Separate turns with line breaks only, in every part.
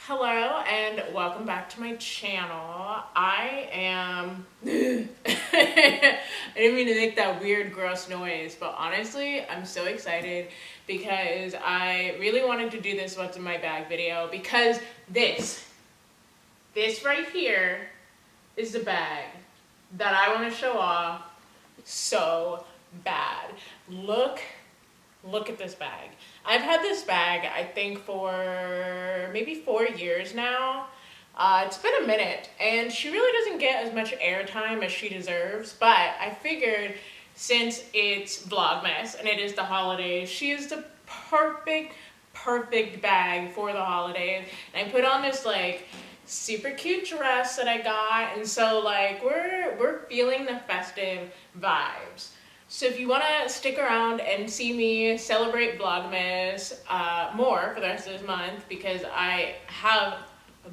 Hello and welcome back to my channel. I am I didn't mean to make that weird gross noise, but honestly I'm so excited because I really wanted to do this what's in my bag video because this right here is the bag that I want to show off so bad. Look at this bag. I've had this bag, I think, for maybe 4 years now. It's been a minute, and she really doesn't get as much airtime as she deserves, but I figured since it's Vlogmas and it is the holidays, she is the perfect bag for the holidays. And I put on this, like, super cute dress that I got, and so, like, we're feeling the festive vibes. So if you want to stick around and see me celebrate Vlogmas more for the rest of this month, because I have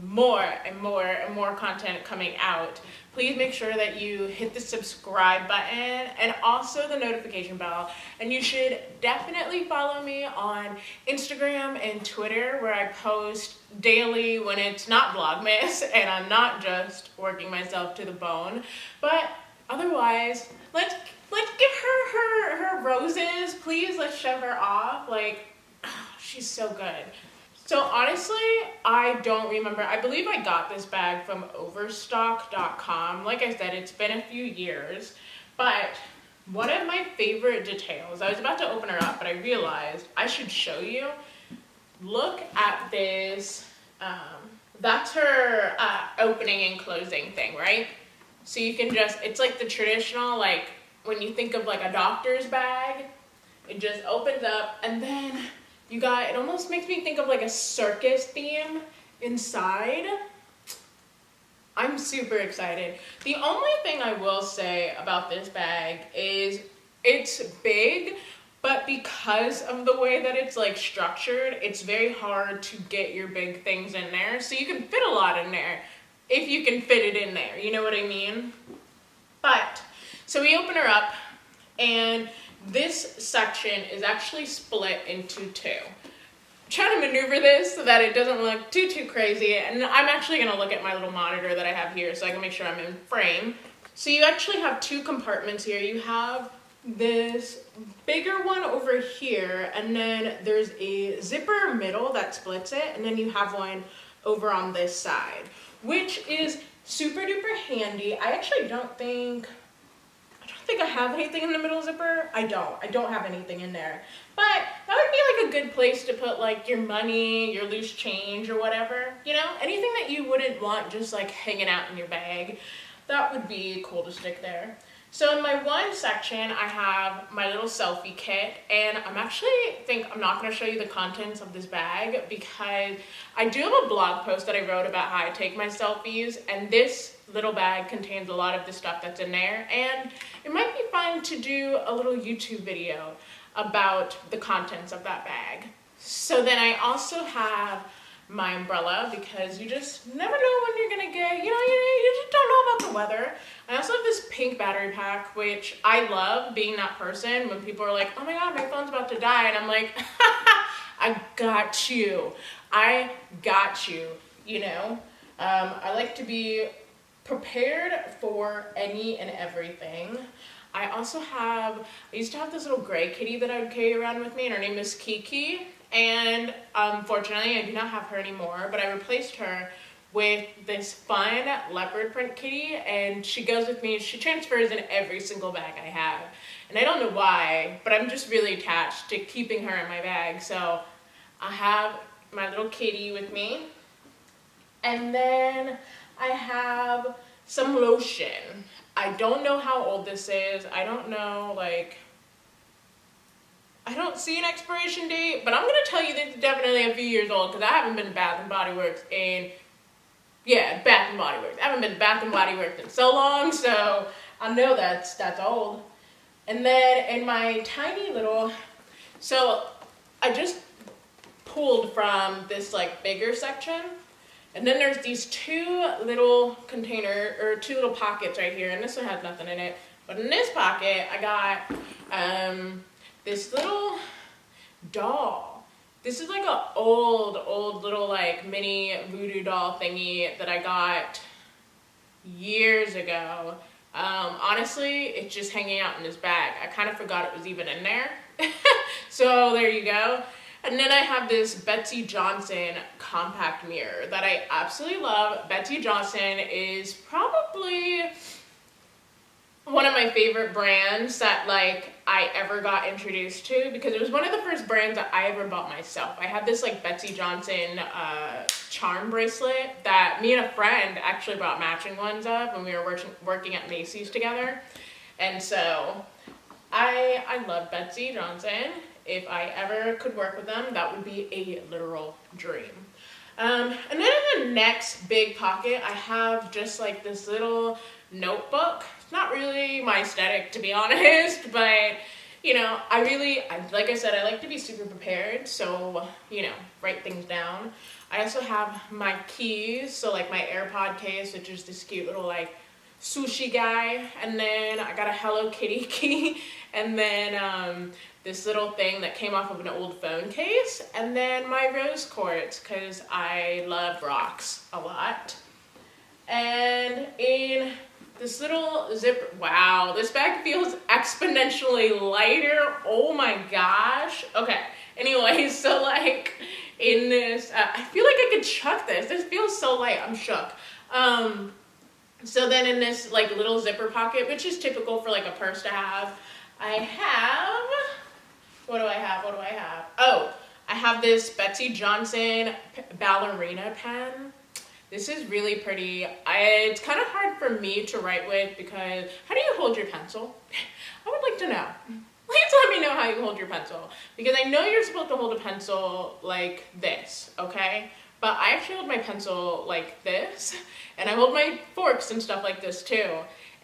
more and more content coming out, please make sure that you hit the subscribe button and also the notification bell. And you should definitely follow me on Instagram and Twitter, where I post daily when it's not Vlogmas and I'm not just working myself to the bone. But otherwise, let's give her roses, please. Let's show her off. Like, oh, she's so good. So honestly, I don't remember. I believe I got this bag from overstock.com. Like I said, it's been a few years, but one of my favorite details, I was about to open her up, but I realized I should show you. Look at this. That's her opening and closing thing, right? So you can just, it's like the traditional, like, when you think of like a doctor's bag, it just opens up, and then you got, it almost makes me think of like a circus theme inside. I'm super excited. The only thing I will say about this bag is it's big, but because of the way that it's like structured, it's very hard to get your big things in there. So you can fit a lot in there if you can fit it in there, you know what I mean? But so we open her up, and this section is actually split into two. I'm trying to maneuver this so that it doesn't look too crazy, and I'm actually going to look at my little monitor that I have here so I can make sure I'm in frame. So you actually have two compartments here. You have this bigger one over here, and then there's a zipper middle that splits it, and then you have one over on this side, which is super duper handy. I actually don't think I have anything in the middle zipper. I don't have anything in there, but that would be like a good place to put like your money, your loose change, or whatever, you know, anything that you wouldn't want just like hanging out in your bag. That would be cool to stick there. So in my one section, I have my little selfie kit, and I'm not going to show you the contents of this bag because I do have a blog post that I wrote about how I take my selfies, and this little bag contains a lot of the stuff that's in there, and it might be fun to do a little YouTube video about the contents of that bag. So then I also have my umbrella, because you just never know when you're gonna get, you just don't know about the weather. I also have this pink battery pack, which I love, being that person when people are like, oh my god, my phone's about to die, and I'm like, I got you, you know. I like to be prepared for any and everything. I used to have this little gray kitty that I would carry around with me, and her name is Kiki. And unfortunately, I do not have her anymore, but I replaced her with this fun leopard print kitty, and she goes with me. She transfers in every single bag I have, and I don't know why, but I'm just really attached to keeping her in my bag. So I have my little kitty with me, and then I have some lotion. I don't know how old this is. I don't know, like, I don't see an expiration date, but I'm going to tell you this is definitely a few years old, because I haven't been to Bath & Body Works in, Bath & Body Works. I haven't been to Bath & Body Works in so long, so I know that's old. And then in my tiny little, so I just pulled from this like bigger section, and then there's these two little pockets right here, and this one has nothing in it, but in this pocket I got this little doll, This is like a old little like mini voodoo doll thingy that I got years ago. Honestly, it's just hanging out in this bag. I kind of forgot it was even in there. So there you go. And then I have this Betsy Johnson compact mirror that I absolutely love. Betsy Johnson is probably one of my favorite brands that like I ever got introduced to, because it was one of the first brands that I ever bought myself. I had this like Betsy Johnson charm bracelet that me and a friend actually bought matching ones of when we were working at Macy's together. And so I love Betsy Johnson. If I ever could work with them, that would be a literal dream. And then in the next big pocket, I have just like this little notebook. It's not really my aesthetic, to be honest, but you know, like I said, I like to be super prepared, so, you know, write things down. I also have my keys, so like my AirPod case, which is this cute little like sushi guy, and then I got a Hello Kitty key, and then this little thing that came off of an old phone case, and then my rose quartz, because I love rocks a lot. And in this little zipper, wow, this bag feels exponentially lighter. Oh my gosh. Okay, anyways, so like in this, I feel like I could chuck this. This feels so light, I'm shook. So then in this like little zipper pocket, which is typical for like a purse to have, I have, what do I have? Oh, I have this Betsy Johnson ballerina pen. This is really pretty. It's kind of hard for me to write with because, how do you hold your pencil? I would like to know. Please let me know how you hold your pencil, because I know you're supposed to hold a pencil like this, okay? But I actually hold my pencil like this, and I hold my forks and stuff like this too.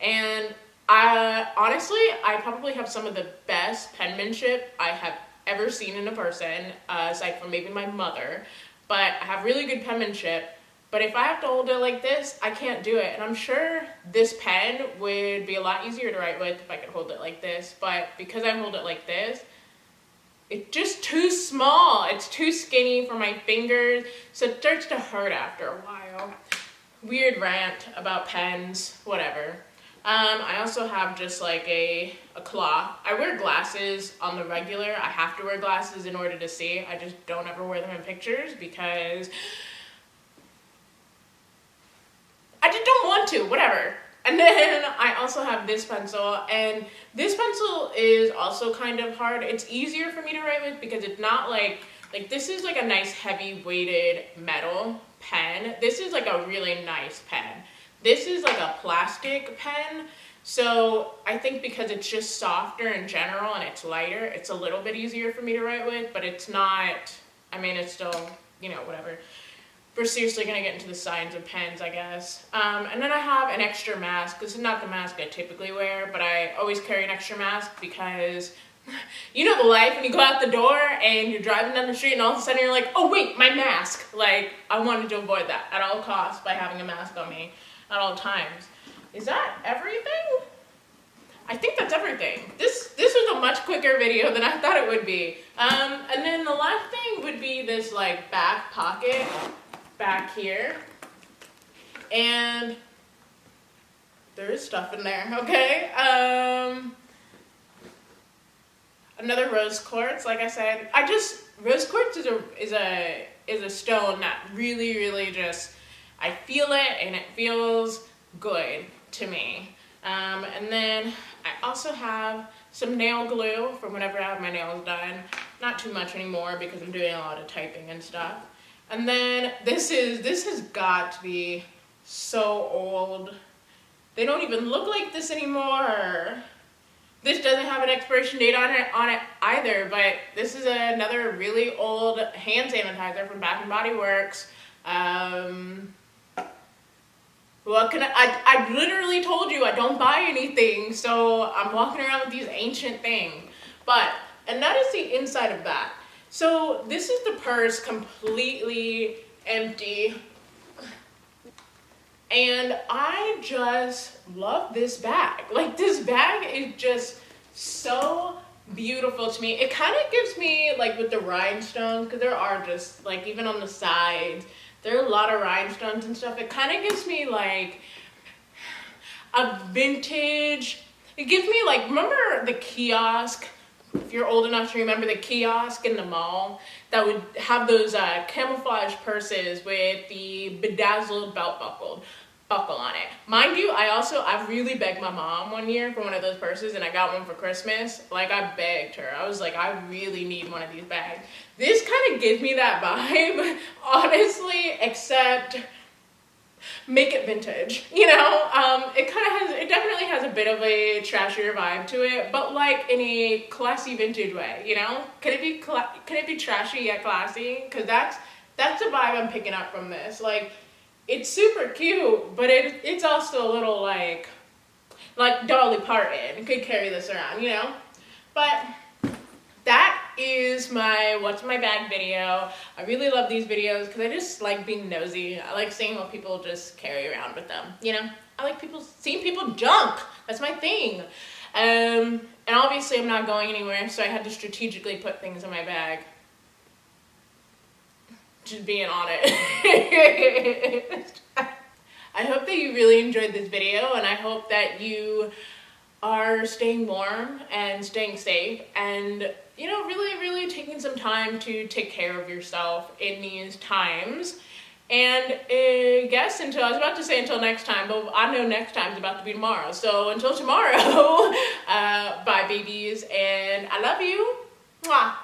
And honestly, I probably have some of the best penmanship I have ever seen in a person, aside from maybe my mother. But I have really good penmanship. But if I have to hold it like this, I can't do it. And I'm sure this pen would be a lot easier to write with if I could hold it like this. But because I hold it like this, it's just too small. It's too skinny for my fingers. So it starts to hurt after a while. Weird rant about pens, whatever. I also have just like a cloth. I wear glasses on the regular. I have to wear glasses in order to see. I just don't ever wear them in pictures because I just don't want to, whatever. And then I also have this pencil, and this pencil is also kind of hard. It's easier for me to write with because it's not like this is like a nice heavy weighted metal pen. This is like a really nice pen. This is like a plastic pen. So I think because it's just softer in general and it's lighter, it's a little bit easier for me to write with, but it's not, I mean, it's still, you know, whatever. We're seriously gonna get into the science of pens, I guess. And then I have an extra mask. This is not the mask I typically wear, but I always carry an extra mask because you know the life when you go out the door and you're driving down the street and all of a sudden you're like, oh wait, my mask. Like, I wanted to avoid that at all costs by having a mask on me at all times. Is that everything? I think that's everything. This was a much quicker video than I thought it would be. And then the last thing would be this like back pocket back here, and there is stuff in there, okay? Another rose quartz, like I said. Rose quartz is a stone that really just, I feel it and it feels good to me. And then I also have some nail glue from whenever I have my nails done. Not too much anymore because I'm doing a lot of typing and stuff. And then this has got to be so old. They don't even look like this anymore. This doesn't have an expiration date on it either, but this is another really old hand sanitizer from Bath and Body Works. What can I literally told you I don't buy anything, so I'm walking around with these ancient things. And that is the inside of that. So this is the purse, completely empty. And I just love this bag. Like, this bag is just so beautiful to me. It kind of gives me, like with the rhinestones, because there are just, like even on the sides, there are a lot of rhinestones and stuff. It kind of gives me like a vintage, it gives me like, remember the kiosk? If you're old enough to remember the kiosk in the mall that would have those camouflage purses with the bedazzled buckle on it. Mind you, I really begged my mom one year for one of those purses, and I got one for Christmas. Like, I begged her. I was like, I really need one of these bags. This kind of gives me that vibe, honestly, except make it vintage, you know? It definitely has a bit of a trashier vibe to it, but like in a classy vintage way, you know? Can it be trashy yet classy? Because that's the vibe I'm picking up from this. Like, it's super cute, but it's also a little like Dolly Parton could carry this around, you know? But that is my what's my bag video. I really love these videos because I just like being nosy. I like seeing what people just carry around with them, you know? I like seeing people junk. That's my thing. And obviously I'm not going anywhere, so I had to strategically put things in my bag. Just being on it. I hope that you really enjoyed this video, and I hope that you are staying warm and staying safe, and you know, really taking some time to take care of yourself in these times. And I guess I was about to say until next time, but I know next time's about to be tomorrow. So until tomorrow, bye babies, and I love you. Mwah.